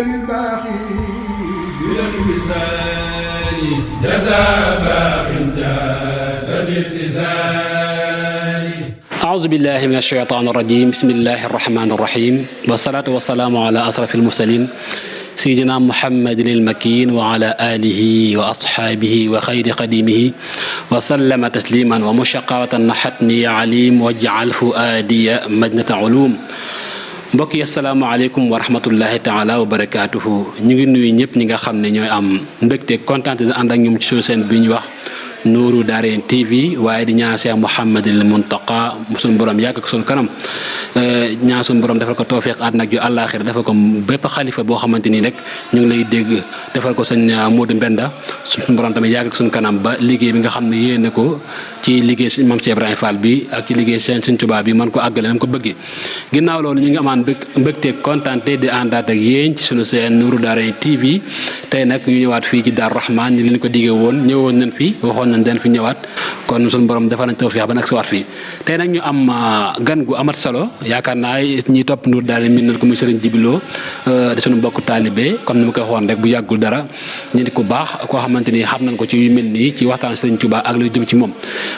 للباقي بالانفصال جزاء باق جاد بالاتزان. أعوذ بالله من الشيطان الرجيم. بسم الله الرحمن الرحيم، والصلاة والسلام على أشرف المرسلين سيدنا محمد المكين وعلى آله وأصحابه وخير قديمه وسلم تسليما ومشقوة نحتني عليم واجعل فؤادي مجنة علوم. mbokk yi asalaamaaleykum wa rahmatullahi taala wa barakaatuhu. ñu ngi nuyu ñëpp ñi nga xam ne ñooy am mbégte kontaan di ànd ak ñoom ci suñu seen bi ñu wax Nourou Darayni TV, waaye di ñaan Cheikh Mouhamadul Muntaqa suñu borom yàgg ak suñu kanam, ñaan suñu borom defal ko tawfiq àddina ak ju àllaaxira defal ko bépp xalifa boo xamante ni rek ñu ngi lay dégg, defal ko sëñ Modou Mbenda suñu borom tamit yàgg ak suñu kanam ba liggéey bi nga xam ne yéene ko ci liggéey si Mame Cheikh Ibrahima Fall bi ak ci liggéey sëñ Tuubaa bi mën ko àggale nam ko bëggee. Ginnaaw loolu ñu ngi amaan mbégte kontaante di àndaat ak yéen ci suñu seen Nourou Darayni TV. Tey nag ñu ñëwaat fii ci Daaru Rahman ni leen ko diggee woon, ñëwoon nañ fi waxoon nañ den fi ñëwaat, kon suñu borom defal nañ tawfiix ba nag si waat fii. Tey nag ñu am gan gu amat solo, yaakaar naa ñi topp Nourou Darayni min nañ ko muy Serigne Djiby Lo di suñu mbokk taalibe comme ni ma koy waxoon rek bu yàggul dara. ñu di ku baax koo xamante ni xam nañ ko ci yu mel nii ci waxtaan Serigne Touba ak lu jëm ci moom.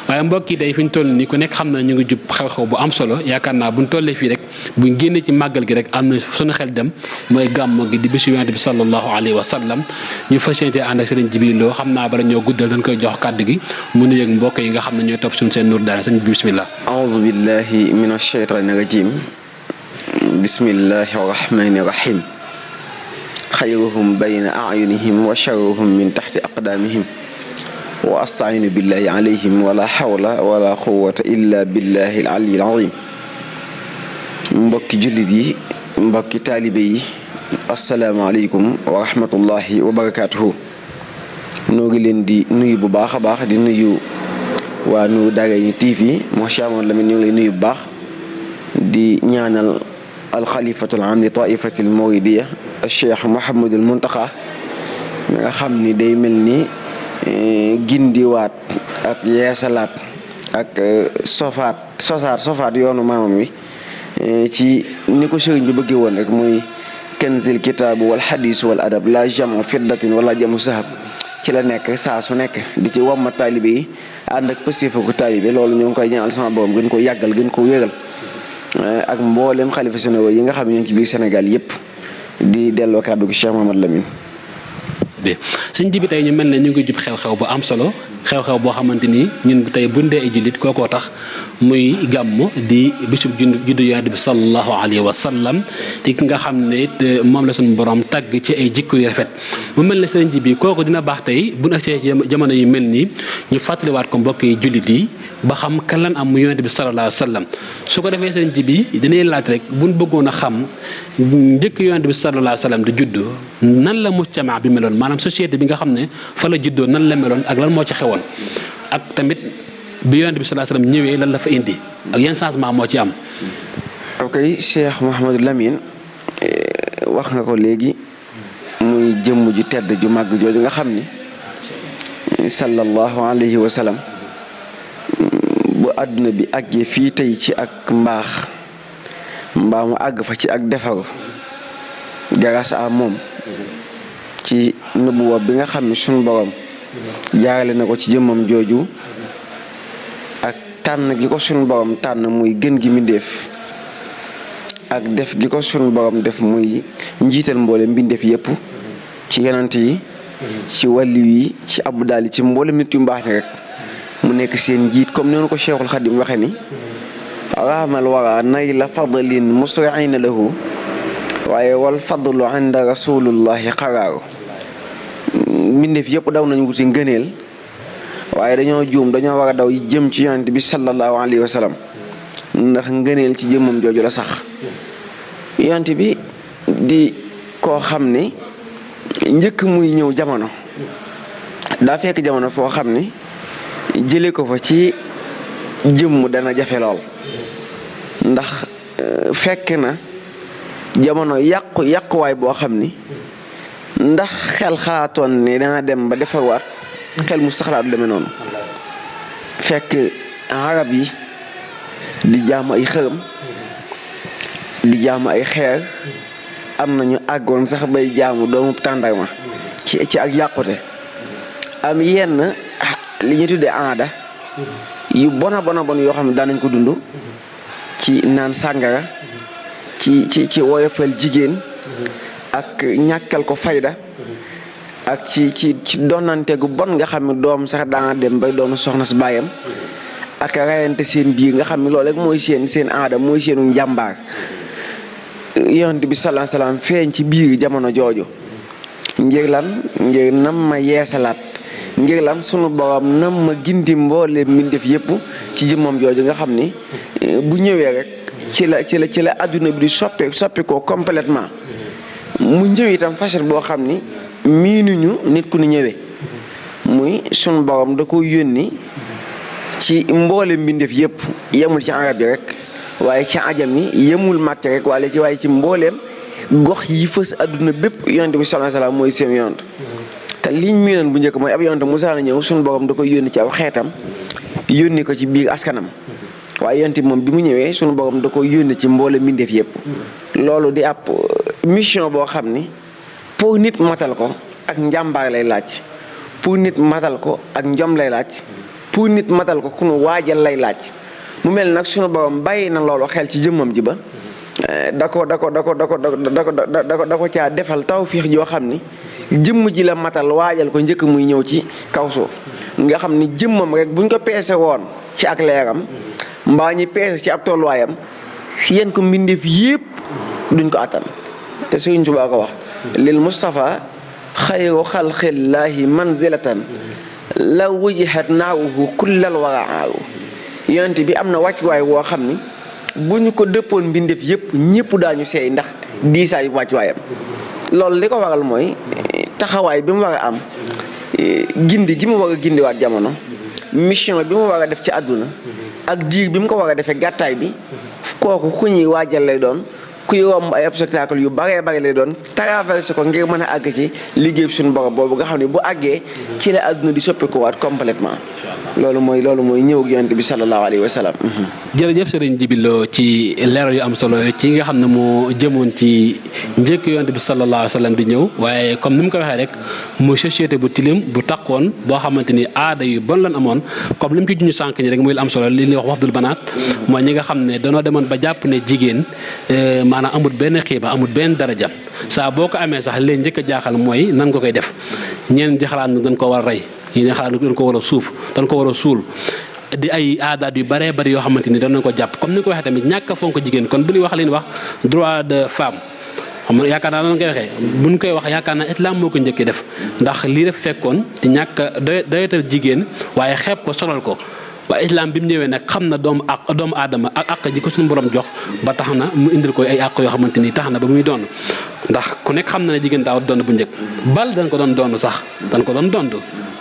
waaye mbokk yi tey fi ñu toll nii ku nekk xam na ñu ngi jub xew-xew bu am solo, yaakaar naa buñ tollee fii rek buñ génnee ci màggal gi rek am na suñu xel dem mooy gàmmu gi di bésu Yonent bi sallallahu alayhi wa sallam. ñu fas yéene ànd ak Serigne Djiby Lo, xam naa bala ñoo guddal dañ koy jox kàddu gi mu nuyu ak mbokk yi nga xam ne ñooy topp suñu seen Nourou Darayni. Sëñ bi bismillah. A'uuzu billahi mina shaytaani rajiim. Bismillahi rahmaani rahiim. xayruhum bayna a'yunihim wa sharruhum min taxti aqdaamihim wa asta'iinu billahi alayhim wala hawla wala quwwata illa billahi al-'aliyyi al-'aziim. mbokki jullit yi, mbokki taalibe yi, asalaamaaleykum wa rahmatullahi wa barakaatuhu. noo ngi leen di nuyu bu baax a baax di nuyu waa Nourou Darayni TV. moo Cheikh Mouhamadou Lamine ñu ngi lay nuyu bu baax di ñaanal alxalifatul am li taifatil muridiya Cheikh Mouhamadul Muntaqa mi nga xam ni day mel ni gindiwaat ak yeesalaat ak sofaat yoonu maamam wi ci ni ko sëriñ bi bëggee woon rek muy kenzil kitaabu wal xadiis wal adab la jamu fiddatin wala jamu sahab ci la nekk saa su nekk di ci wamma taalibe yi ànd ak pëstéefu ko taalibe. loolu ñu ngi koy ñaanal sama borom gën ko yàggal gën ko wéral ak mboolem xalifa sénégal yi nga xam ne ñu ngi ci biir Sénégal yépp di delloo kàddu gi Cheikh Mouhamadou Lamine. sëñ Djiby tey ñu mel ne ñu ngi jub xew-xew bu am solo, xew-xew boo xamante ni ñun tey bu ndee ay jullit kookoo tax muy gàmm di bisub juddu Yonent bi sallallahu alayhi wa sallam te ki nga xam ne it moom la suñu borom tagg ci ay jikko yu rafet. mu mel ne sëñ Djiby kooku dina baax tey bu ñu agsee ci jamono yu mel nii ñu fàttaliwaat ko mbokk yi jullit yi ba xam kan lan am mu Yonent bi sallallahu alayhi wa sallam. su ko defee sëñ Djiby dinañ laaj rek bu ñu bëggoon a xam njëkk Yonent bi sallallahu alayhi wa sallam di juddu nan la mujtama bi meloon, maanaam société bi nga xam ne fa la juddoo nan la meloon ak lan moo ci xewoon, ak tamit bi Yonent bi sallallahu alayhi wa sallam ñëwee lan la fa indi ak yan changement moo ci am. ok Cheikh Mouhamadou Lamine wax nga ko léegi muy jëmm ju tedd ju màgg jooju nga xam ni sallallahu alayhi wa sallam bu àdduna bi àggee fii tey ci ak mbaax mbaa mu àgg fa ci ak defaru grâce à moom ci nubuwa bi nga xam ne suñu borom jaarale na ko ci jëmmam jooju ak tànn gi ko suñu borom tànn muy gën gi mbindeef ak def gi ko suñu borom def muy njiital mboole mbindeef yépp ci yonent yi ci wàlliw yi ci abdaal yi ci mboolem nit yu mbaax ni rek mu nekk seen njiit comme noonu ko Cheikhul Khadim waxe ni raamal wara nay la fadlin musriina lahu waaye wal fadlu inda rasulullahi xaraaru. mbindeef yëpp daw nañu wuti ngëneel waaye dañoo juum, dañoo war a daw jëm ci Yonent bi sallallahu alayhi wa sallam ndax ngëneel ci jëmmam jooju la sax. Yonent bi di koo xam ne njëkk muy ñëw jamono daa fekk jamono foo xam ne jële ko fa ci jëmm dana jafe lool ndax fekk na jamono yàquwaay boo xam ni ndax xel xalaatoon ne dana dem ba defarwaat xel mu saxlaatu demee noonu. fekk arab yi di jaamu ay xërëm di jaamu ay xeer am nañu àggoon sax bay jaamu doomu tàndarma ci ak yàqute am yenn li ñu tuddee aada yu bona yoo xam ne daanañ ko dund ci naan sàngara ci woyofal jigéen ak ñàkkal ko fayda ak ci donante gu bon nga xam ne doom sax daana dem bay doon soxna si baayam ak rayante seen biir nga xam ne loolu rek mooy seen aada mooy seenu njàmbaar yonent bi sallallahu alayhi wasallam feeñ ci biir jamono jooju ngir nam ma yeesalaat ngir lan sunu borom nam ma gindi mboole mbindeef yépp ci jëmmam jooju nga xam ni bu ñëwee rek ci la adduna bi di soppi ko complètement mu ñëw itam facette boo xam ni miinuñu nit ku ni ñëwee muy sunu borom da ko yónni ci mboole mbindeef yépp yemul ci arab yi rek waaye ci ajam yi yemul màkk rek waaye ci mbooleem gox yi fës adduna bépp yonent bi sallallahu alayhi wasallam mooy seen yonent te liñ miinoon bu njëkk mooy ab yonent Musaa na ñëw suñu borom da koy yónni ci aw xeetam yónni ko ci biir askanam waaye yonent bi moom bi mu ñëwee suñu borom da koy yónni ci mboole mbindeef yépp loolu di ab mission boo xam ni pour nit matal ko ak njàmbaar lay laaj pour nit matal ko ak njom lay laaj pour nit matal ko ku nu waajal lay laaj mu mel nag sunu borom bàyyi na loolu xel ci jëmmam ji ba da ko caa defal tawfiix joo xam ni jëmm ji la matal waajal ko njëkk muy ñëw ci kaw suuf nga xam ni jëmmam rek buñ ko peese woon ci ak leeram mbaa ñi peese ci ab tolluwaayam yéen ko mbindeef yépp duñ ko attan te Sëriñ Tuubaa ko wax lil Mustafa xayru xalqillaahi manzilatan la wujihat naawuhu kullal waraaru yonent bi am na wàccuwaay woo xam ni bu ñu ko dëppoon mbindeef yépp ñépp daañu seey ndax diisaayu wàccuwaayam loolu li ko waral mooy taxawaay bi mu war a am gindi gi mu war a gindiwaat jamono mission bi mu war a def ci àdduna ak diir bi mu ko war a defee gàttaay bi kooku ku ñuy waajal lay doon kuy romb ay obstacle yu baree bari lay doon traversé ko ngir mën a àgg ci liggéey bi suñu borom boobu nga xam ne bu àggee ci la àdduna di soppeeku waat complètement loolu mooy ñëw ak yonent bi sallallahu alayhi wa sallam. jërëjëf Serigne Djiby Lo ci leeral yu am solo ci nga xam ne moo jëmoon ci njëkk yonent bi sallallahu alayhi wa sallam di ñëw waaye comme ni mu ko waxee rek muy société bu tilim bu taqoon boo xamante ni aada yu bon lan amoon comme li mu ci juñu sànq ni rek muy lu am solo li ñuy wax wafdul banaat mooy ñi nga xam ne danoo demoon ba jàpp ne jigéen maanaam amul benn xiiba amul benn daraja saa boo ko amee sax leen njëkk a jaaxal mooy nan nga koy def ñeen di xalaat na dañ ko war a rey ñi ne xalaat dañ ko war a dañ ko war a suul di ay aadaat yu baree bari yoo xamante ni dañ ko jàpp comme ni nga ko waxee tamit ñàkk a fonk jigéen kon bu ñuy wax li ñuy wax droit de femme xam nga yaakaar naa lan koy waxee buñ koy wax yaakaar naa islam moo ko njëkkee def ndax lii def fekkoon di ñàkk a doyatal jigéen waaye xeeb ko solal ko waaye islam bi mu ñëwee nag xam na doomu aadama ak àq ji ko suñu borom jox ba tax na mu indil ko ay àq yoo xamante ni tax na ba muy doon ndax ku nekk xam na ne jigéen daaw doon bu njëkk bal dañ ko doon sax dañ ko doon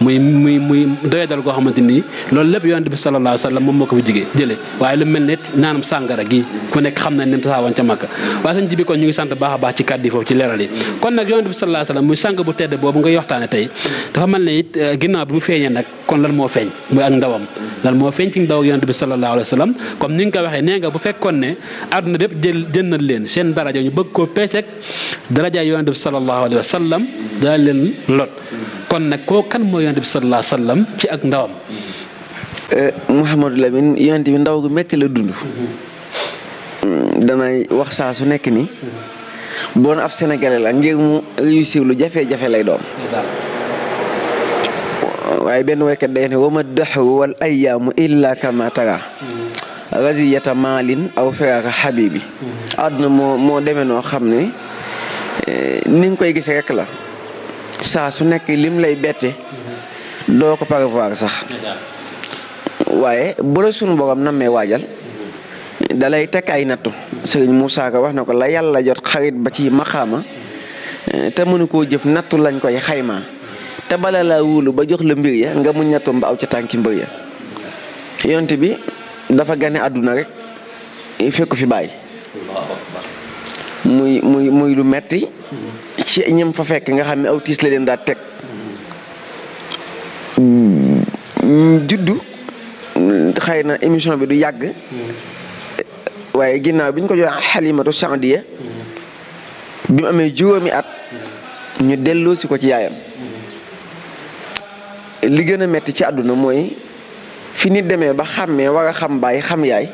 muy doyadal koo xamante ni loolu lépp yonent bi sallallahu alayhi wa sallam moom moo ko fi jëlee waaye lu mel ne naanam sàngara gi ku nekk xam na ne mu tasaawoon ca Makka waaye Sëñ Djiby kon ñu ngi sant baax a baax ci kàddu yi foofu ci leeral yi kon nag yonent bi sallallahu alayhi wa sallam muy sàng bu tedd boobu ngay waxtaane tey dafa mel ne it ginnaaw bi mu feeñee nag kon lan moo feeñ muy ak ndawam lan moo feeñ ci ndaw yonent bi sallallahu alayhi wa sallam comme ni nga ko waxee nee nga bu fekkoon ne àdduna bépp jënnal leen seen daraja ñu bëgg koo peesek daraja yonent bi sallallahu alayhi wa sallam daa leen lot kon nag koo kan mooy yonent bi sallallahu alayhi wa sallam ci ak ndawam. Mouhamadou Lamine yonent bi ndaw gu metti la dund. danay wax saa su nekk ni bon ab Sénégalais la ngir mu réussir lu jafe-jafe lay doon. waaye benn waykat day ne wa ma daxru wal ayyaamu illa kama tara raziyata maalin aw firaaka xabibi àdduna moo demee noo xam ne ni nga koy gisee rek la saa su nekk lim lay bette doo ko prévoir sax waaye bu la sunu borom nammee waajal dalay teg ay nattu Sëriñ Moussa Ka wax na ko la yàlla jot xarit ba ci maxaama te mënu koo jëf nattu lañ koy xaymaa te bala laa wóolu ba jox la mbir ya nga mu ñattum ba aw ca tànki mbir ya yonent bi dafa gane àdduna rek fekku fi bàyyi muy lu metti ci ñëm fa fekk nga xam ne aw tiis la leen daa teg juddu xëy na émission bi du yàgg waaye ginnaaw bi ñu ko jox Xalimatu Saadiya bi mu amee juróomi at ñu delloo si ko ci yaayam. li gën a metti ci àdduna mooy fi nit demee ba xàmmee war a xam baay xam yaay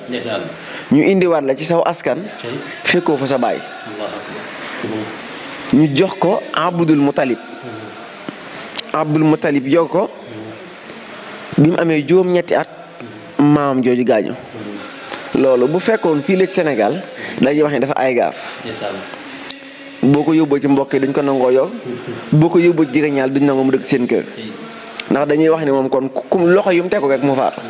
ñu indiwaat la ci saw askan fekkoo fa sa baay ñu jox ko Abdul Muttalib yor ko bi mu amee juróom-ñetti at maam jooju gaañu. loolu bu fekkoon fii la ci Sénégal dañuy wax ne dafa ay gaaf boo ko yóbboo ci mbokk yi duñ ko nangoo yor boo ko yóbboo ci jigéen duñ nangoo mu dëkk seen kër ndax dañuy wax ne moom kon ku loxo yu mu teg ko rek mu faatu.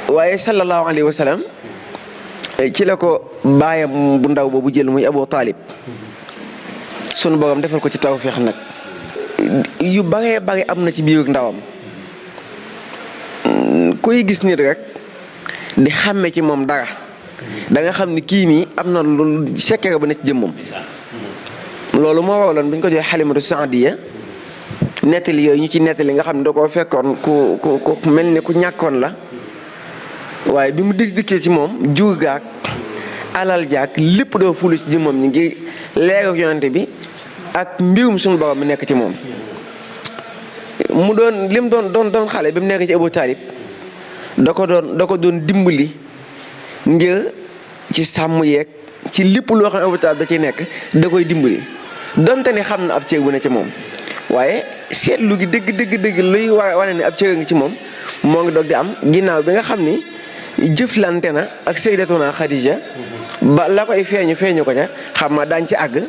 waaye sallallahu alayhi wa sallam ci la ko baayam bu ndaw boobu jël muy Abu Talib sunu borom defal ko ci tawfeex nag yu baree bari am na ci biir ndawam kuy gis nit rek di xàmme ci moom dara da nga xam ni kii nii am na lu sekkere ba ne ci jëmmam. loolu moo waraloon bu ñu ko joxee Halimatu Saadiya nettali yooyu ñu ci nettali nga xam ne da koo fekkoon ku mel ni ku ñàkkoon la waaye bi mu dikkee ci moom jur gaak alal jaak lépp doo fulu ci jëmmam ñi ngi leeru yonante bi ak mbirum suñu borom bi nekk ci moom. mu doon lim doon xale bi mu nekk ci Abu Talib da ko doon dimbali ngir ci sàmm yeeg ci lépp loo xam ne Abu Talib da ciy nekk da koy dimbali donte ni xam na ab ceeb bu ne ci moom waaye seetlu gi dëgg luy wane ne ab ceeb ngi ci moom moo ngi doog di am ginnaaw bi nga xam ni jëflante na ak Sayyidatuna Khadija ba la koy feeñu ko ca xam ma daañ ci àgg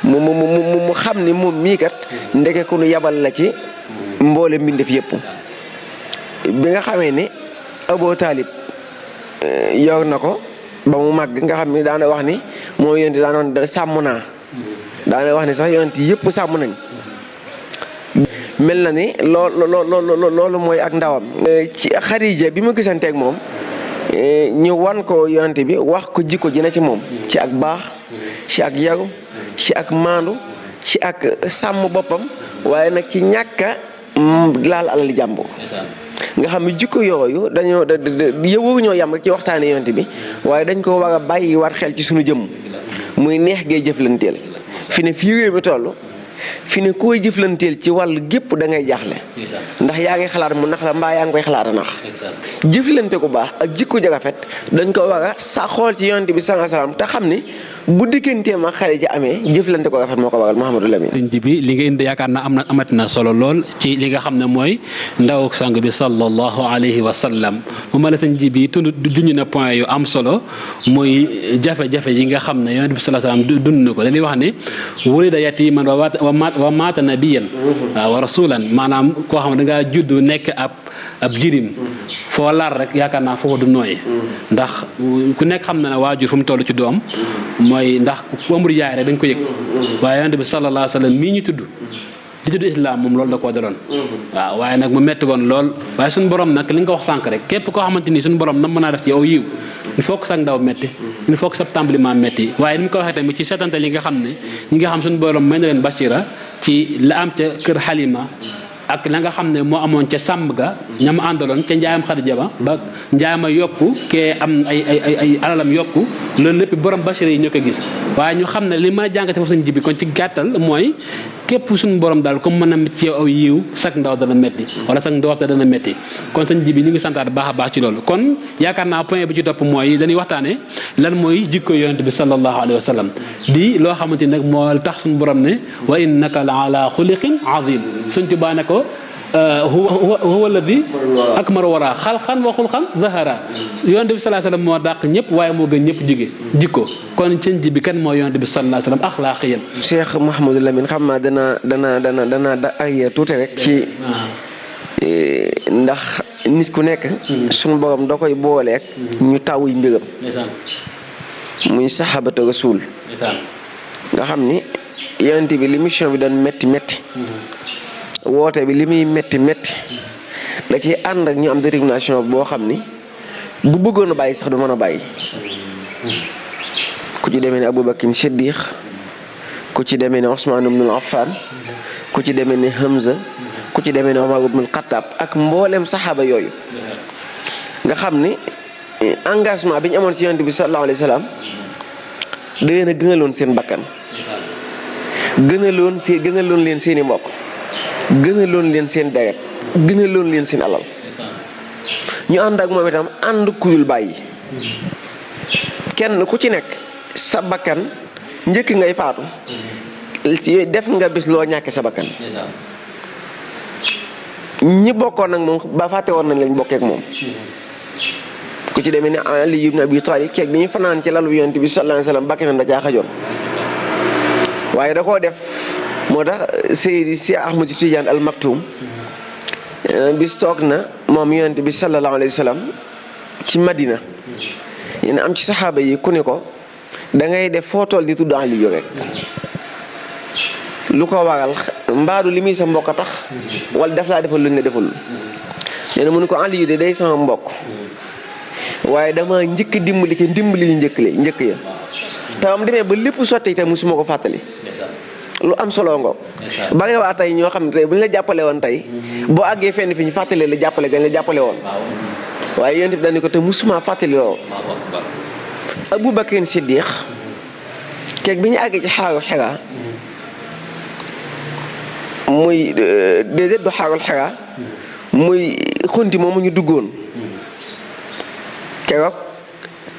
mu xam ni moom mii kat ndeke ku nu yabal la ci mboole mbindeef yépp bi nga xamee ni Abu Talib yor na ko ba mu màgg nga xam ni daana wax ni moo yonti daana sàmm naa daana wax ni sax yonti yépp sàmm nañ mel na ni loolu mooy ak ndawam. ci Xadija bi mu gisanteeg moom ñu wan ko yonte bi wax ko jikko ji na ci moom ci ak baax ci ak yaru ci ak maandu ci ak sàmm boppam waaye nag ci ñàkka laal alali jàmbur nga xam ne jikko yooyu dañoo waruñoo yam rek ci waxtaane yonte bi waaye dañ ko war a bàyyi war xel ci suñu jëmm muy neex gee jëflanteel fi ne fii réew mi toll fi ne koy jëflanteel ci wàll gépp da ngay jaaxle ndax yaa ngi xalaat mu nax la mbaa yaa ngi koy xalaat a nax jëflante ku baax ak jikko ja rafet dañ ko war a sa xool ci yonte bi sallallahu alayhi wasallam te xam ni bu digganteem ak xale ji amee jëflante ko rafet moo ko waral Mouhamadou Lamine. sëñ bi li nga indi yaakaar naa amati na solo lool ci li nga xam ne mooy ndaw sang bi sallallahu alayhi wa sallam mu mel ne sëñ ji bi duñu na point yu am solo muy jafe-jafe yi nga xam ne yonent bi sallallahu alayhi wa sallam dund na ko dañuy wax ne wulida yatiiman wa maata nabiyan wa rasulan maanaam koo xam ne dangaa judd nekk ab jirim foo laar rek yaakaar naa foofu du nooy ndax ku nekk xam na ne waajur fu mu toll ci doom mooy ndax ku amul yaay rek dañ ko yëg waaye yonent bi sallallahu alayhi wa sallam mii ñu tudd di tudd islam moom loolu da koo daloon waaw waaye nag mu metti woon lool waaye suñu borom nag li nga ko wax sànq rek képp koo xamante ni suñu borom nam mën naa def ci yow yiw il faut que sax ndaw metti il faut que sa tàmbaliment metti waaye ni mu ko waxee tamit ci seetantal yi nga xam ne ñi nga xam suñu borom may na leen bashira ci la am ca kër Halima ak la nga xam ne moo amoon ca sàmm ga ñam àndaloon ca njaayam Xadija ba njaayama yokku kee am ay alalam yokku loolu lépp borom bachir yi ñoo ko gis waaye ñu xam ne li ma jàngate foofu suñu jibi kon ci gàttal mooy képp suñu borom daal comme mën a ci yow aw yiw sak ndaw dana metti wala sak ndoorte dana metti kon suñu jibi ñu ngi santaat baax a baax ci loolu kon yaakaar naa point bi ci topp mooy dañuy waxtaane lan mooy jikko yonent bi sallallahu alayhi wa sallam di loo xamante ni nag moo tax suñu borom ne wa innaka la ala xuliqin azim suñ tubaa ne ko huwa alladi akmaru wara xalqan wa xulqan zahara yonent bi sallallahu alayhi wasallam moo dàq ñëpp waaye moo gën ñëpp jikko kon sëñ ji bi kan moo yonent bi sallallahu alayhi wasallam axlaaqiyan Cheikh Mouhamadou Lamine xam naa dana da ay tuuti rek ci ndax nit ku nekk suñu borom da koy booleek ñu tawuy mbigam muy saxaabatu rasul nga xam ni yonent bi li mission bi doon metti woote bi li muy metti da ci ànd ak ñu am détermination boo xam ni bu bëggoon a bàyyi sax du mën a bàyyi ku ci demee ne Aboubacar Siddiq ku ci demee ne Ousmane ibn Affan ku ci demee ne Hamza ku ci demee ne Omar ibn Khattab ak mboolem saxaaba yooyu nga xam ni engagement bi ñu amoon ci yonent bi sallallahu alayhi wa sallam da leen a gënaloon seen bakkan gënaloon leen seeni mbokk gënaloon leen seen deret gënaloon leen seen alal ñu ànd ak moom itam ànd kudul bàyyi kenn ku ci nekk sa bakkan njëkk ngay faatu def nga bis loo ñàkke sa bakkan ñi bokkoon ak moom ba fàtte woon nañ lañ bokkee ak moom ku ci demee ne Ali ibn Abi Talib keeg bi ñu fanaan ci lalu Yonent bi sallallahu alayhi wasallam bakkanam da caa xajoon waaye da koo def moo tax Seydi Si Ahmadu Tijaan al Maktum bis toog na moom Yonent bi sallallahu alayhi wasallam ci Madina yéen am ci saxaaba yi ku ne ko da ngay def foo toll di tudd Aliyu rek lu ko waral mbaadu li muy sa mbokk a tax wala daf laa defal lu ñu la defal nee na mu ne ko Aliyu de day sama mbokk waaye dama njëkk dimbali ca dimbali yu njëkk ya te am demee ba lépp sotti itam musuma ko fàttali lu am solo ngo bari waa tey ñoo xam ne tey bu ñu la jàppale woon tey boo àggee fenn fi ñu fàttale la jàppale gañ la jàppale woon waaye yéen tamit dañu ko te musuma fàttali lool Abu Bakrin Siddiq keeg bi ñu àggee ci xaaru Xiraa muy déedéet du xaarul Xiraa muy xunti moomu ñu duggoon keroog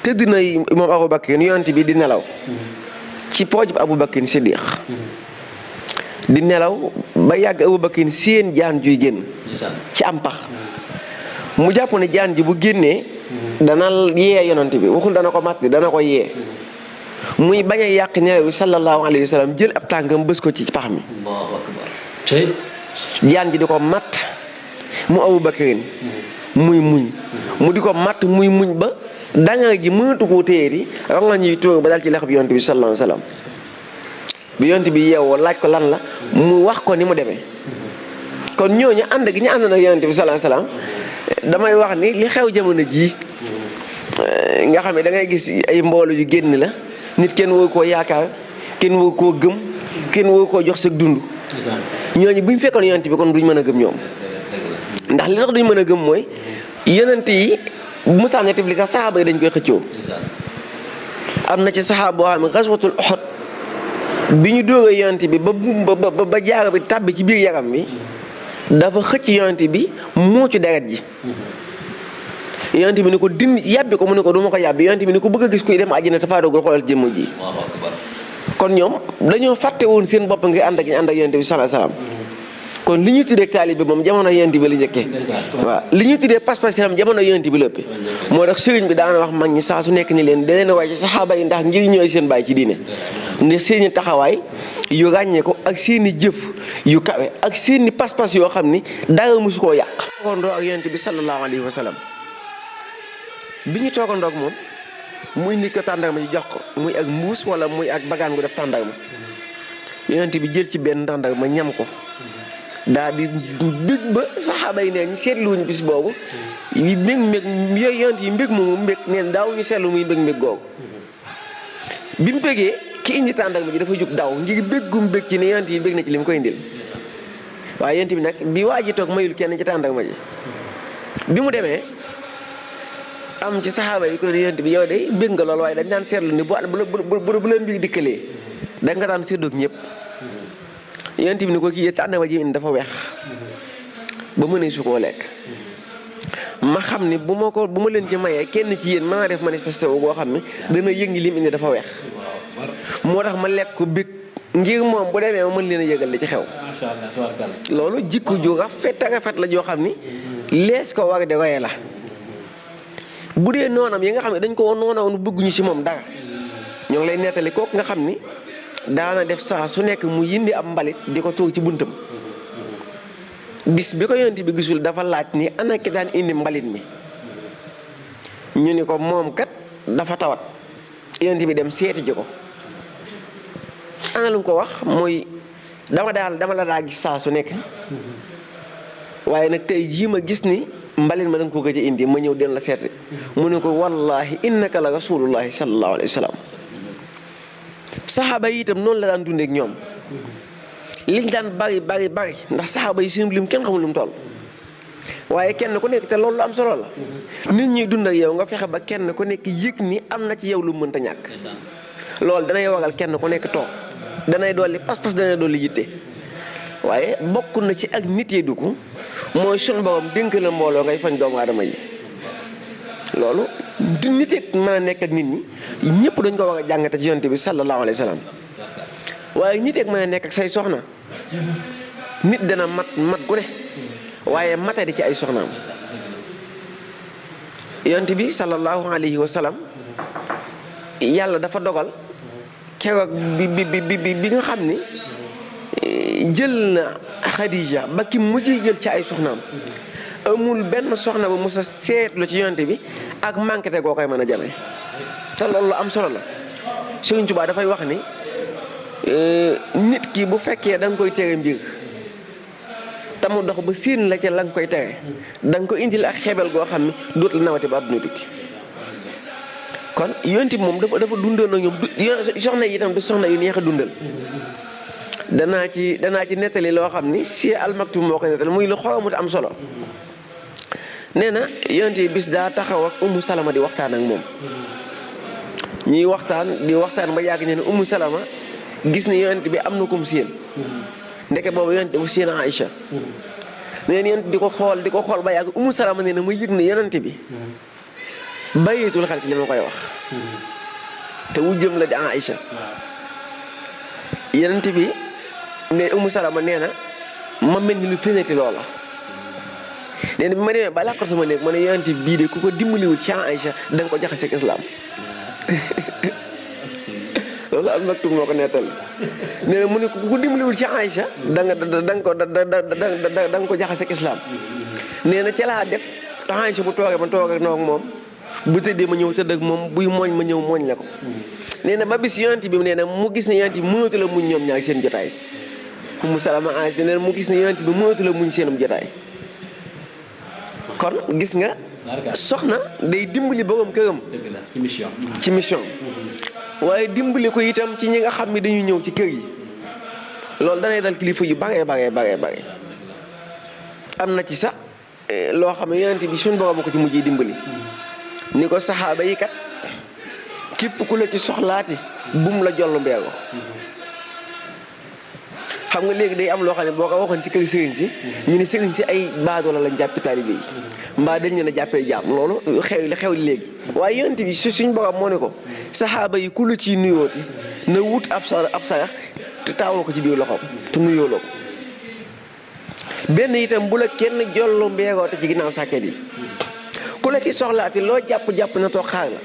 tëdd na moom Abu Bakrin yonent bi di nelaw ci pooj bi Abu Bakrin Siddiq di nelaw ba yàgg Abu Bakrin seen jaan juy génn ci am pax mu jàpp ne jaan ji bu génnee dana yee yonent bi waxul dana ko màtt dana ko yee muy bañ a yàq nelaw bi sallallahu alayhi wa sallam jël ab tànkam bës ko ci pax mi jaan ji di ko matt mu Abu Bakrin muy muñ mu di ko matt muy muñ ba danga ji mënatu koo téyeri ronga ñuy tuur ba dal ci lex bi yonent bi sallallahu alayhi wa sallam bi yonent bi yeewoo laaj ko lan la mu wax ko ni mu demee kon ñooñu ànd gi ñu ànd na yonent bi sallallahu alayhi wa sallam damay wax ni li xew jamono jii nga xam ne da ngay gis ay mbooloo yu génn la nit kenn woo koo yaakaar kenn woo koo gëm kenn woo koo jox sa dund ñooñu bu ñu fekkoon yonent bi kon duñ mën a gëm ñoom ndax li tax duñ mën a gëm mooy yonent yi bu musaan ne tifli sax saxaaba yi dañ koy xëccoo am na ci saxaaba boo xam ne xaswatul Uhud bi ñu dóoree yonent bi ba jaaro bi tàbbi ci biir yaram bi dafa xëcc yonent bi muucu deret ji yonent bi ni ko dindi yàbbi ko mu ne ko du ma ko yàbbi yonent bi ni ko bëgg a gis kuy dem àjjana tafaadogul xoolal jëmm ji kon ñoom dañoo fàtte woon seen bopp ngir ànd ak yonent bi sallallahu alayhi wasallam kon li ñu tuddee taalibe moom jamono yonent bi la njëkkee waaw li ñu tuddee pas-pas itam jamono yonent bi lépp moo tax sëriñ bi daana wax mag ñi saa su nekk ni leen da leen a waay ci saxaaba yi ndax ngir ñooy seen bàyyi ci diine ndax seeni taxawaay yu ràññee ko ak seeni jëf yu kawe ak seeni pas-pas yoo xam ni dara mosu koo yàq toogandoo ak yonent bi sallallahu alayhi wa sallam bi ñu toogandoo ak moom muy nit ko tàndarma ji jox ko muy ak mbuus wala muy ak bagaan gu def tàndarma yonent bi jël ci benn tàndarma ñam ko daa di bég ba saxaaba yi neen seetluwuñ bis boobu yi mbég yooyu yonent yi mbég moomu mbég neen daaw ñu seetlu muy mbég googu bi mu bégee ki indi tàndarma ji dafa jóg daw ngir béggum bég ci ne yonent yi bég na ci li mu koy indil waaye yonent bi nag bi waa ji toog mayul kenn ci tàndarma ji bi mu demee am ci saxaaba yi ku ne yonent bi yow de bég nga lool waaye dañ daan seetlu ni bu la mbir dikkalee da nga daan séddoog ñëpp yonent bi ni ko kii tàndarma ji indi dafa weex ba mënee su koo lekk ma xam ni bu ma leen ci mayee kenn ci yéen mën naa def manifesté wu boo xam ne dana yëg ni lim indi dafa weex moo tax ma lekk ko bég ngir moom bu demee ma mën leen a yëgal li ci xew loolu jikko ju rafet la joo xam ni lees ko war de roye la bu dee noonam yi nga xam ne dañ ko noonawoon bëgguñu ci moom dara ñoo ngi lay nettali kooku nga xam ni daana def saa su nekk mu yindi ab mbalit di ko tuur ci buntam bis bi ko yonent bi gisul dafa laaj ni ana ki daan indi mbalit mi ñu ni ko moom kat dafa tawat yonent bi dem seeti ji ko ana lu ko wax mooy dama la daa gis saa su nekk waaye nag tey jii ma gis ni mbalit ma danga ko gëj a indi ma ñëw den la seeti mu ne ko wallahi innaka la rasulullahi sallallahu alayhi wa sallam saxaaba yi itam noonu la daan dundee ak ñoom liñ daan bari ndax saxaaba yi seen lim kenn xamul lu mu toll waaye kenn ku nekk te loolu lu am solo la nit ñi dund ak yow nga fexe ba kenn ku nekk yëg ni am na ci yow lu mënta ñàkk loolu danay waral kenn ku nekk toog danay dolli pas-pas danay dolli yitte waaye bokk na ci ak nit yi dugg mooy sun borom dénk la mbooloo ngay fañ doomu aadama yi loolu du nit it mën a nekk ak nit ñi ñëpp dañ ko war a jàngate ci yonent bi sallallahu alayhi wa sallam waaye nit it mën a nekk ak say soxna nit dana mat gu ne waaye mate di ci ay soxnaam yonent bi sallallahu alayhi wa sallam yàlla dafa dogal keroog bi nga xam ni jël na Xadija ba ki mujj jël ci ay soxnaam amul benn soxna ba mos a seetlu ci yonent bi ak manqué te goo koy mën a jame te loolu lu am solo la Sëriñ Tuubaa dafay wax ni nit ki bu fekkee da nga koy tere mbir te mu dox ba siin la ca la nga koy tere da nga ko indil ak xebel goo xam ne dootu la nawati ba àdduna tukki kon yonent bi moom dafa dundoon ak ñoom soxna yi itam du soxna yu neex a dundal danaa ci nettali loo xam ni si almaktum moo ko nettali muy lu xoromut am solo nee na yonent bi bis daa taxaw ak Ummu Salama di waxtaan ak moom ñuy waxtaan ba yàgg ne ne Ummu Salama gis ne yonent bi am na kum séen ndeke boobu yonent dafa séen Aïcha nee na yonent di ko xool ba yàgg Ummu Salama nee na ma yëg ne yonent bi bàyyeetul xel ci li ma koy wax te wujjëm la di Aïcha yonent bi ne Ummu Salama nee na ma mel ni lu fénati loola nee na bi ma demee ba làqal sama néeg ma ne yonent bii de ku ko dimbaliwul ci Aïcha da nga ko jaxase ak islaam loolu al maktum moo ko nettal nee na mu ne ku ko dimbaliwul ci Aïcha da nga ko jaxase ak islaam nee na ca laa def te Aïcha bu toogee ma toog ak moom bu tëddee ma ñëw tëdd ak moom buy mooñ ma ñëw mooñ la ko nee na ba bis yonent bi nee na mu gis ne yonent bi mënatu la muñ ñoom ñaar seen jotaay Ummu Salama Aïcha nee na mu gis ne yonent bi mënatu la muñ seenum jotaay kon gis nga soxna day dimbali borom këram ci mission waaye dimbali ko itam ci ñi nga xam ne dañuy ñëw ci kër yi loolu danay dal kilifa yu bare am na ci sax loo xam ne yonent bi suñ borom ko ci mujjee dimbali ni ko saxaaba yi kat képp ku la ci soxlaati bum la jollu mbeego xam nga léegi day am loo xam ne boo ko waxoon ci kër sëriñ si ñu ne sëriñ si ay baadoola lañ jàppi taalibe yi mbaa dañ leen a jàppee jaam loolu xew léegi waaye yonent bi suñ borom moo ne ko saxaaba yi ku la ciy nuyooti na wut ab sarax te taawoo ko ci biir loxoom te nuyoo loo ko benn itam bu la kenn jollu mbeegoo te ci ginnaaw sàkket yi ku la ci soxlaati loo jàpp na toog xaar la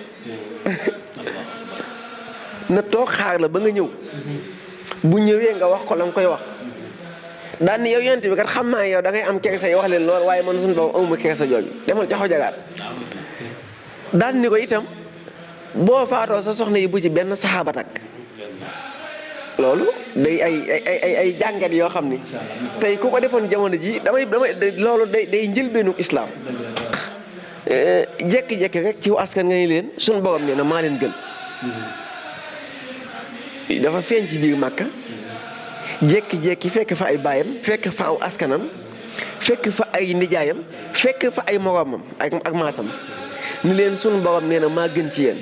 na toog xaar la ba nga ñëw bu ñëwee nga wax ko la nga koy wax daan ni yow yonent bi kat xam naa yow da ngay am kersa yi wax leen lool waaye man suñu bopp amuma kersa jooju demal ca xojagaat daan ni ko itam boo faatoo sa soxna yi bu ci benn saxaaba takk loolu day ay jàngat yoo xam ni tey ku ko defoon jamono ji damay loolu day njëlbeenu islaam jekki-jekki rek ci askan nga ni leen suñu borom nee na maa leen gën dafa feeñ ci biir Màkka jékki-jékki fekk fa ay baayam fekk fa aw askanam fekk fa ay nijaayam fekk fa ay moroomam ak maasam ni leen sunu borom nee na maa gën ci yéen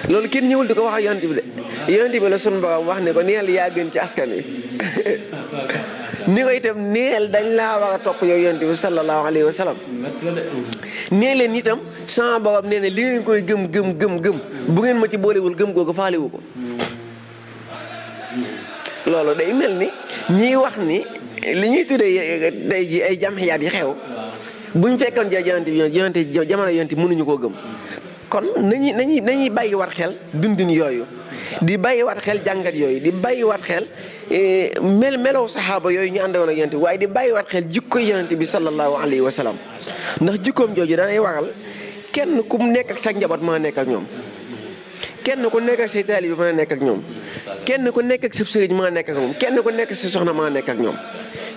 loolu kenn ñëwul di ko wax ak yonent bi de yonent bi la sunu borom wax ne ko neel yaa gën ci askan wi ni ko itam neel dañ laa war a topp yow yonent bi sallallahu alayhi wa sallam nee leen itam sama borom nee na li ngeen koy gëm bu ngeen ma ci boolewul gëm googu faalewu ko loolu day mel ni ñiy wax ni li ñuy tuddee day ji ay jamxiyaat yi xew buñ fekkoon yonent jamono yonent mënuñu koo gëm kon nañuy bàyyi wat xel dundin yooyu di bàyyi wat xel jàngat yooyu di bàyyi wat xel melow saxaaba yooyu ñu àndoon ak yonent bi waaye di bàyyi wat xel jikko yonent bi sallallahu alayhi wa sallam ndax jikkoom jooju danay waral kenn ku nekk ak sa njaboot mën a nekk ak ñoom kenn ku nekk ak say taalibe mën a nekk ak ñoom kenn ku nekk ak sa sëriñ mën a nekk ak moom kenn ku nekk sa soxna mën a nekk ak ñoom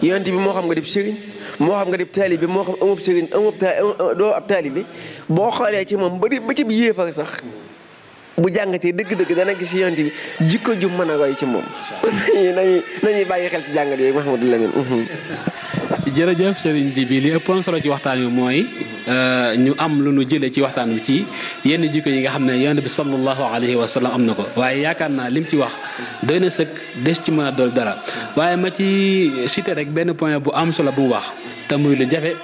yonent bi moo xam nga dib sëriñ moo xam nga dib taalibe moo xam amub sëriñ doo ab taalibe boo xoolee ci moom ba ci bi yéefar sax bu jàngatee dëgg-dëgg dana gis yonent bi jikko ju mën a roy ci moom nañuy bàyyi xel ci jàngat yooyu Mouhamadou Lamine jërëjëf Serigne Djiby li ëppoon solo ci waxtaan wi mooy ñu am lu nu jëlee ci waxtaan wi ci yenn jikko yi nga xam ne yonent bi sallallahu alayhi wa sallam am na ko waaye yaakaar naa lim ci wax doy na sëkk des ci mën a dool dara waaye ma ci cité rek benn point bu am solo bu mu wax te muy lu jafe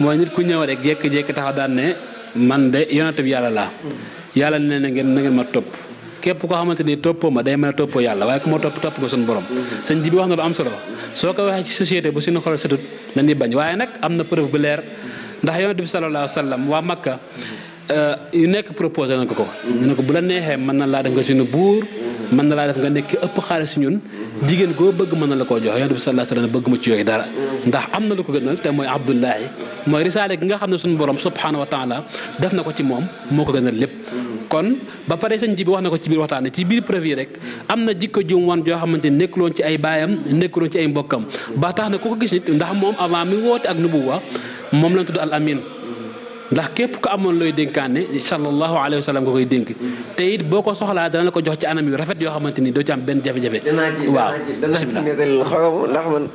mooy nit ku ñëw rek jékki-jékki taxaw daan ne man de yonent bi yàlla laa yàlla nee na ngeen ma topp képp koo xamante ni toppoo ma day mel ne toppoo yàlla waaye ku ma topp nga suñu borom sëñ ji bi wax na lu am solo soo ko waxee ci société bu suñu xol setut dañuy bañ waaye nag am na preuve bu leer ndax yonent bi sallallahu alayhi wa sallam waa Makka yu nekk proposé na ko ñu ne ko bu la neexee mën na laa def nga suñu buur mën na laa def nga nekk ëpp xaalis si ñun jigéen goo bëgg mën na la koo jox yonent bi sallallahu alayhi wa sallam bëgg mu ci yooyu dara ndax am na lu ko gënal te mooy Abdullahi mooy risaale gi nga xam ne suñu borom subhanahu wa taala def na ko ci moom moo ko gënal lépp kon ba pare sëñ ji bi wax na ko ci biir waxtaan ci biir preuve yi rek am na jikko jum wan joo xamante ni nekkuloon ci ay baayam nekkuloon ci ay mbokkam ba tax na ku ko gis nit ndax moom avant mi woote ak nubuwa moom lañ tudd al amin ndax képp ko amoon looy dénkaane sallallahu alayhi wa sallam nga koy dénk te it boo ko soxlaa dana la ko jox ci anam yu rafet yoo xamante ni doo ci am benn jafe-jafe. waaw bisimilah ndax man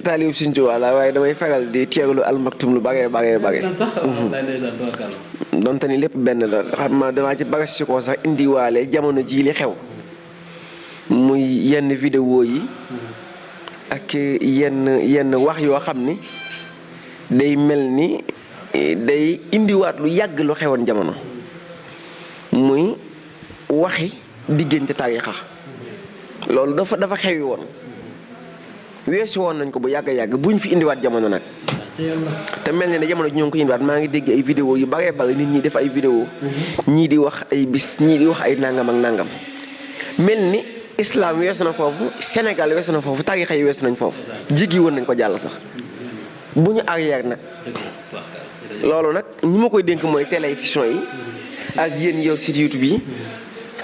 taalib Sëñ Tuubaa la waaye damay faral di teewlu Al Maktoum lu bare. donte ni lépp benn la xam ma damaa ci bagas si ko sax indiwaale jamono jii li xew muy yenn vidéo yi ak yenn wax yoo xam ni day mel ni day indiwaat lu yàgg lu xewoon jamono muy waxi diggante tariixa loolu dafa xewi woon weesu woon nañ ko bu yàgg buñ fi indiwaat jamono nag te mel ne jamono ji ñoo ngi ko indiwaat maa ngi dégg ay vidéo yu bare nit ñi def ay vidéo ñii di wax ay bis ñii di wax ay nangam ak nangam mel ni islam weesu na foofu Sénégal weesu na foofu tariixa yi weesu nañ foofu jiggi woon nañ ko jàll sax bu ñu arrière nag loolu nag ñi ma koy dénk mooy télévision yi ak yéen yor site YouTube yi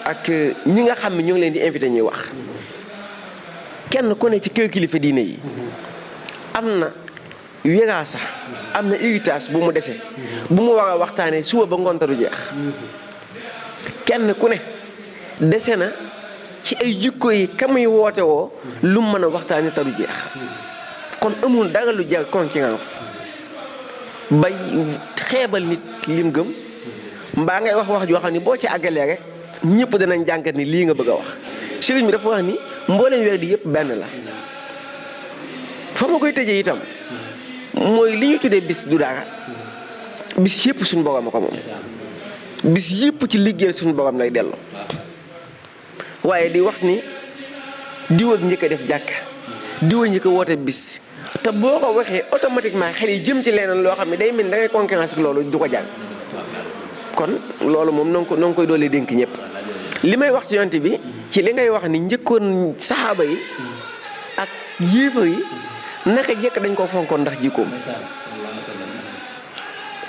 ak ñi nga xam ne ñoo ngi leen di invité ñuy wax kenn ku ne ci kër kilifa diine yi am na wéraasa am na héritage bu mu dese bu mu war a waxtaanee suba ba ngoonte du jeex kenn ku ne dese na ci ay jikko yi ka muy woote woo lu mu mën a waxtaanee te du jeex kon amul dara lu jar concurrence bay xeebal nit lim gëm mbaa ngay wax joo xam ne boo ci àggalee rek ñëpp danañ jàngat ni lii nga bëgg a wax sëriñ bi dafa wax ni mbooleem weer di yëpp benn la fa ma koy tëjee itam mooy li ñu tuddee bis du dara bis yëpp suñu borom a ko moom bis yëpp ci liggéey suñu borom lay dellu waaye di wax ni diw ak njëkk a def jàkka diw a njëkk a woote bis te boo ko waxee automatiquement xel yi jëm ci leneen loo xam ne day mel da ngay concurrence ak loolu du ko jàng kon loolu moom noo ngi koy doolee dénk ñëpp li may wax ci yonent bi ci li ngay wax ni njëkkoon saxaaba yi ak yéefar yi naka jekk dañ ko fonkoon ndax jikkoom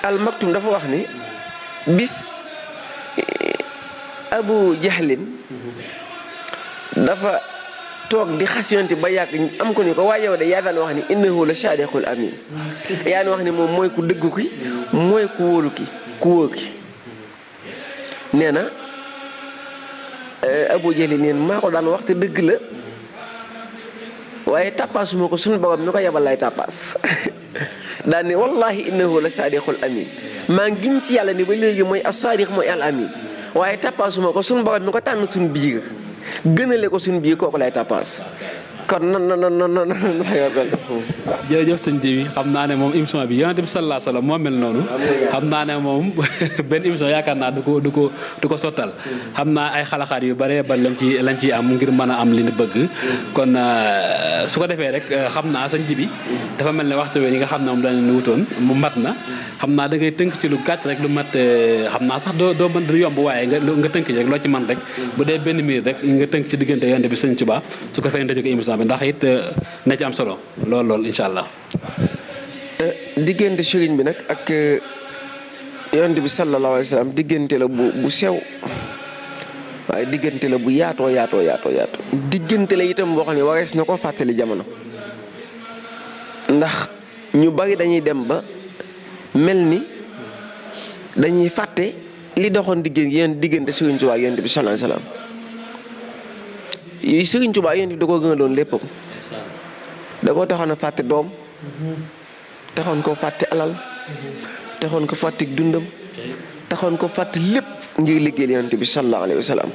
Al Maktoum dafa wax ni bis Abu Jahlin dafa toog di xas yonent ba yàgg am ko ni ko waaye yow de yaa daan wax ni innahu la saadiqul amin yaa wax ni moom mooy ku dëggu ki mooy ku wóolu ki ku wóor ki nee na Abu Jahlin neen maa ko daan wax te dëgg la waaye tàppaasuma ko suñu borom mi ko yebal lay tàppaas daan ne wallahi innahu la saadiqul amin maa ngi giñ ci yàlla ni ba léegi mooy as-saadiq mooy al amin waaye tàppaasuma ko suñu borom mi ko tànn suñu biir gënale ko suñu biir kooku lay tàppaas kon non jërëjëf sëñ bi xam naa ne moom émission bi yonent bi sallallahu alayhi wa sallam moo mel noonu xam naa ne moom benn émission yaakaar naa du ko sottal xam naa ay xalaxaat yu bare ba lañ ciy am ngir mën a am li ñu bëgg kon su ko defee rek xam naa sëñ bi dafa mel ne waxtu wi nga xam ne moom dañu wutoon mu mat na xam naa da ngay tënk ci lu gàtt rek lu mat xam naa sax doo mën du yomb waaye nga tënk ci rek loo ci man rek bu dee benn minute rek nga tënk ci diggante yonent bi sëñ Tuubaa su ko fee ko émission bi ndax it na ci am solo lool incha allah. diggante sëriñ bi nag ak yonent bi sallallahu alayhi wa sallam diggante la bu sew waaye diggante la bu yaatoo diggante la itam boo xam ne warees na ko fàttali jamono ndax ñu bari dañuy dem ba mel ni dañuy fàtte li doxoon diggante sëriñ Tuubaa ak yonent bi sallallahu alayhi wa sallam Sëriñ Tuubaa yonent bi da koo gënaloon léppam da koo taxoon a fàtte doom taxoon koo fàtte alal taxoon ko fàttik dundam taxoon ko fàtt lépp ngir liggéeyal yonent bi sallallahu alayhi wa sallam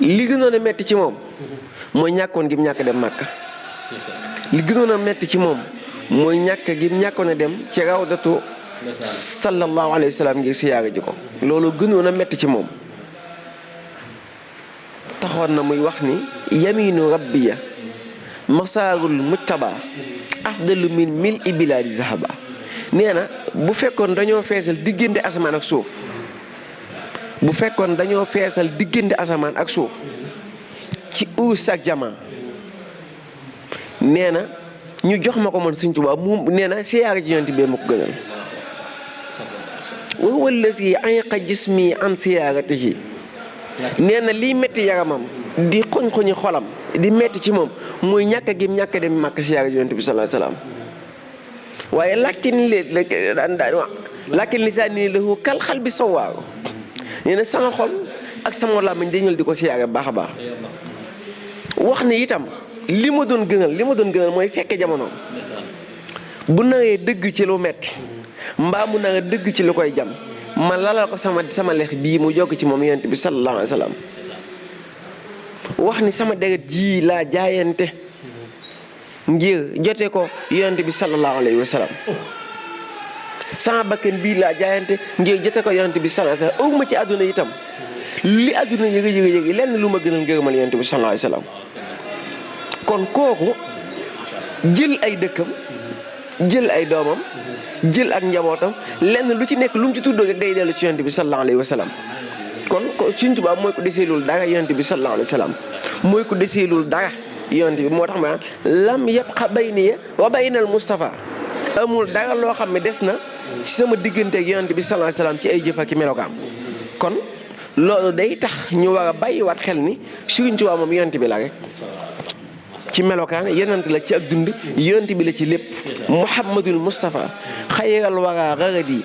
li gënoon a metti ci moom mooy ñàkkoon gi mu ñàkk dem Màkka li gënoon a metti ci moom mooy ñàkk gi mu ñàkkoon a dem ci rawdatu sallallahu alayhi wa sallam ngir siyaare ji ko loolu gënoon a metti ci moom taxoon na muy wax ni yaminu rabbiya masaarul mujtaba afdalu min mil ibilaadi zahaba nee na bu fekkoon dañoo feesal diggante asamaan ak suuf bu fekkoon dañoo feesal diggante asamaan ak suuf ci uus ak jamaa nee na ñu jox ma ko man Sëñ Tuubaa mu nee na siyaare ji yonent bi ma ko gënal wa huwa allazi ayqa jismi an siyaaratihi nee na liy metti yaramam di xoñ-xoñi xolam di metti ci moom muy ñàkk gi ñàkk dem Màkka siyaare ji yonent bi sallallahu alayhi wa sallam waaye lakin lisaani lahu kal xal bi sawaaru nee na sama xol ak sama làmmiñ dañu di ko siyaare baax a baax wax ni itam li ma doon gënal mooy fekke jamonoom bu naree dëgg ci lu metti mbaa mu naree dëgg ci lu koy jam ma lalal ko sama lex bii mu jokk ci moom yonent bi sallallahu alayhi wa sallam wax ni sama deret ji laa jaayante ngir jote ko yonent bi sallallahu alayhi wa sallam sama bakkan bii laa jaayante ngir jote ko yonent bi sallallahu alayhi wa sallam awma ci àdduna itam li àdduna yëg lenn lu ma gënal ngërëmal yonent bi sallallahu alayhi wa sallam kon kooku jël ay dëkkam jël ay doomam jël ak njabootam lenn lu ci nekk lu mu ci tuddoo rek day dellu ci yonent bi sallallahu alayhi wa sallam kon Sëñ Tuubaa mooy ko deseelul dara yonent bi sallallahu alayhi wa sallam mooy ko deseelul dara yonent bi moo tax ma lam yabqa bayniya wa baynal Mustafa amul dara loo xam ne des na ci sama diggante ak yonent bi sallallahu alayhi wa sallam ci ay jëf ak melokaan kon loolu day tax ñu war a bàyyiwaat xel ni Sëñ Tuubaa moom yonent bi la rek ci melokaan yonent la ci ak dund yonent bi la ci lépp Muhammadul Mustafa xayral wara raradi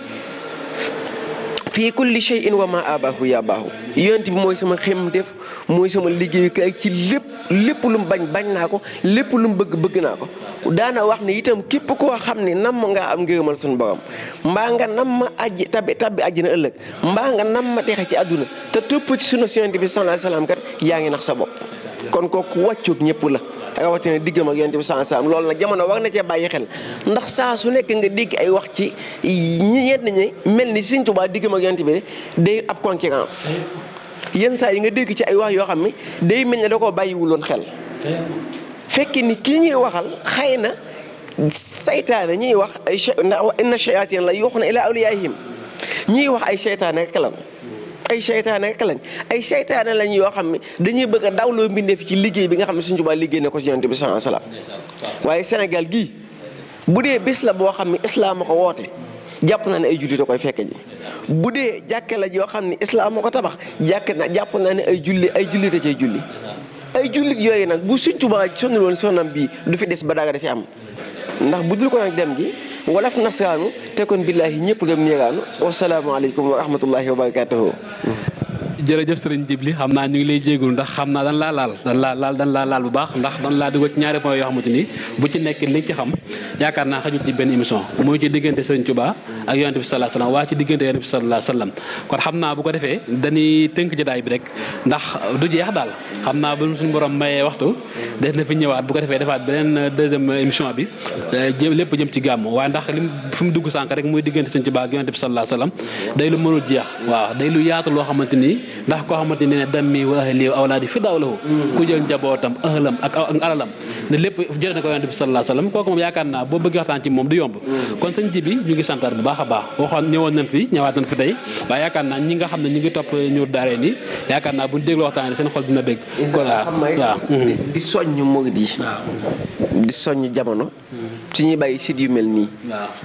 fii kulli shay'in wa ma abaahu ya baahu yonent bi mooy sama xemdef mooy sama liggéeyukaay ci lépp lu mu bañ naa ko lépp lu mu bëgg naa ko daana wax ne itam képp koo xam ne nam nga am ngërëmal suñu borom mbaa nga nam ma ajji tabbi àjjina ëllëg mbaa nga nam ma texe ci àdduna te topp ci sunu yonent bi sallallahu alayhi wasallam kat yaa ngi nax sa bopp kon kooku wàccoog ñëpp la rawatina diggam ak yonent bi sallallahu alayhi wasallam loolu nag jamono war na cee bàyyi xel ndax saa su nekk nga dégg ay wax ci ñenn ñi mel ni Sëñ Tuubaa diggam ak yonent bi day ab concurrence yenn saa yi nga dégg ci ay wax yoo xam ne day mel ne da koo bàyyiwuloon xel fekk ni kii ñuy waxal xëy na saytaane ñuy wax ay inna shayatin la yuuxuna ila awliyaihim ñuy wax ay saytaane rek lan ay saytaane lañ yoo xam ne dañuy bëgg a dawloo mbindee fi ci liggéey bi nga xam ne Sëñ Tuubaa liggéey na ko ci yonent bi sallallahu alayhi wasallam waaye Sénégal gii bu dee bés la boo xam ne islaam a ko woote jàpp naa ne ay jullit a koy fekk ji bu dee jàkke la yoo xam ne islaam a ko tabax jàpp naa ne ay jullit a cay julli ay jullit yooyu nag bu Sëñ Tuubaa sonnul woon sonnam bii du fi des ba dara dafi am ndax bu dul ko nag dem gi wolof nasraanu te kon billaahi ñëpp dem niiraanu wasalaamaaleykum wa rahmatullahi wa barakatuhu jërëjëf sëriñ Djibli xam naa ñu ngi lay jéegul ndax xam naa dan laa laal bu baax ndax dan laa dugal ci ñaari point yoo xamante ni bu ci nekk li ci xam yaakaar naa xajul ci benn émission mooy ci diggante sëriñ Tuubaa ak yonent bi sallallahu alayhi wasallam waa ci diggante yonent bi sallallahu alayhi wasallam kon xam naa bu ko defee dañuy tënk jotaay bi rek ndax du jeex daal xam naa ba suñu borom mayee waxtu des na fi ñëwaat bu ko defee defaat beneen deuxième émission bi lépp jëm ci gàmm waaye ndax lim fi mu dugg sànk rek mooy diggante sëriñ Tuubaa ak yonent bi sallallahu alayhi wasallam day lu mënul jeex waaw day lu yaatu loo xamante ni ndax koo xamante ne dammi wa ahli wa awlaadi fi daaw lahu ku jël njabootam ahlam ak alalam ne lépp jël na ko yonent bi sallallahu alayhi wasallam kooku moom yaakaar naa boo bëgg waxtaan ci moom du yomb kon sëñ Djibi ñu ngi santaat bu baax a baax waxoon ñëwoon nañ fi ñëwaat nañ fi tey waaye yaakaar naa ñi nga xam ne ñu ngi topp Nour Daarayni yaakaar naa buñ dégloo waxtaan seen xol dina bégg kon waaw di soññ murid yi di soññ jamono ci ñuy bàyyi site yu mel nii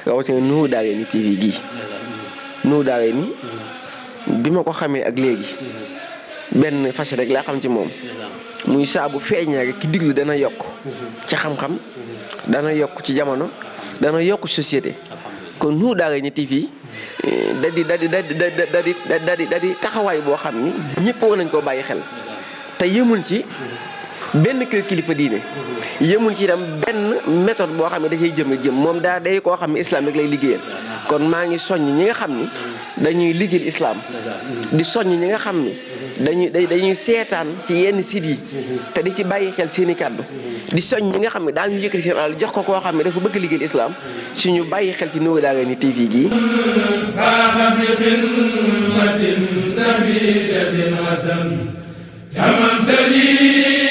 rawatina Nour Daarayni TV gii Nour Daarayni bi ma ko xamee ak léegi benn fas rek laa xam ci moom muy saabu feeñee rek ki diglu dana yokk ci xam-xam dana yokk ci jamono dana yokk société kon Nour Daarayni TV da di taxawaay boo xam ni ñëpp war nañ koo bàyyi xel te yëmul ci benn kër kilifa diine yëmul ci itam benn méthode boo xam ne da cay jëm moom daa day koo xam ne islam rek lay liggéeyal kon maa ngi soññ ñi nga xam ni dañuy liggéeyal islaam di soññ ñi nga xam ni dañuy seetaan ci yenn sites yi te di ci bàyyi xel seeni kàddu di soññ ñi nga xam ne daañu yëkkati seen alal jox ko koo xam ne dafa bëgg liggéeyal islaam ci ñu bàyyi xel ci Nour Darayni TV gii فاخ بخدمة نبيذة حسن تممت لي